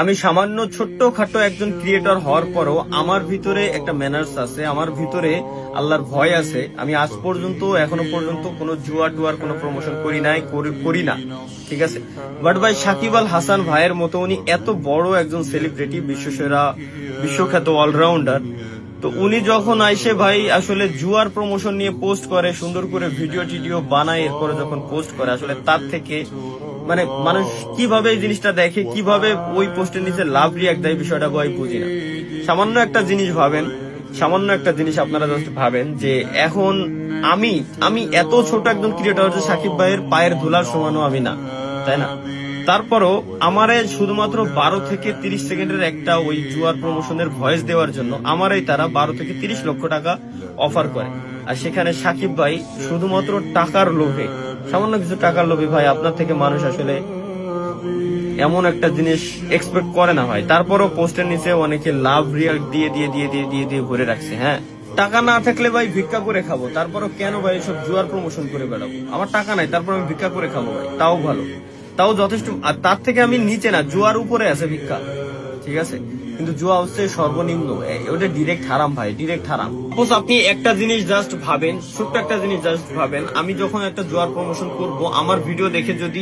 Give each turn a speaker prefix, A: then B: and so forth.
A: আমি সামান্য ছোট্ট খাটো একজন ক্রিয়েটর হওয়ার পরও আমার ভিতরে একটা ম্যানার্স আছে, আমার ভিতরে আল্লাহর ভয় আছে। আমি আজ পর্যন্ত এখনো পর্যন্ত কোনো জুয়া টুয়ার কোনো প্রমোশন করি না, ঠিক আছে। বাট ভাই সাকিব আল হাসান ভাইয়ের মতো উনি এত বড় একজন সেলিব্রিটি, বিশ্বসেরা বিশ্বখ্যাত অলরাউন্ডার, তো উনি যখন আইসে ভাই আসলে জুয়ার প্রমোশন নিয়ে পোস্ট করে, সুন্দর করে ভিডিও টিডিও বানায়, এরপরে যখন পোস্ট করে, আসলে তার থেকে মানে মানুষ কিভাবে এই জিনিসটা দেখে, কিভাবে ওই পোস্টের নিচে লাভ রিয়াক্ট দেয়, বিষয়টা ভাই বুঝি না। সামান্য একটা জিনিস ভাবেন, সামান্য একটা জিনিস আপনারা জাস্ট ভাবেন যে এখন আমি এত ছোট একজন ক্রিয়েটর যে সাকিব ভাইয়ের পায়ের ধুলার সমানও আমি না, তাই না? তারপরও আমারে শুধুমাত্র 12 থেকে 30 সেকেন্ডের একটা ওই জুয়ার প্রমোশনের ভয়েস দেওয়ার জন্য আমারই তারা 12 থেকে 30 লক্ষ টাকা অফার করে। আর সেখানে সাকিব ভাই শুধুমাত্র টাকার লোভে, সামান্য কিছু টাকার লোভে ভাই আপনার থেকে মানুষ আসলে এমন একটা জিনিস এক্সপেক্ট করে না ভাই। তারপরও পোস্টের নিচে অনেকে লাভ রিয়াক্ট দিয়ে ভরে রাখছে। হ্যাঁ, টাকা না থাকলে ভাই ভিক্ষা করে খাবো, তারপরও কেন ভাই সব জুয়ার প্রমোশন করে বেড়াবো? আমার টাকা নাই, তারপর আমি ভিক্ষা করে খাবো ভাই, তাও ভালো, তাও যথেষ্ট। আর তার থেকে আমি নিচে না, জুয়ার উপরে আছে ভিক্ষা, ঠিক আছে। কিন্তু জুয়া হচ্ছে সর্বনিম্ন, ওটা ডিরেক্ট হারাম ভাই, ডিরেক্ট হারাম। আপনি একটা জিনিস জাস্ট ভাবেন, ছোট্ট একটা জিনিস জাস্ট ভাবেন, আমি যখন একটা জুয়ার প্রমোশন করব, আমার ভিডিও দেখে যদি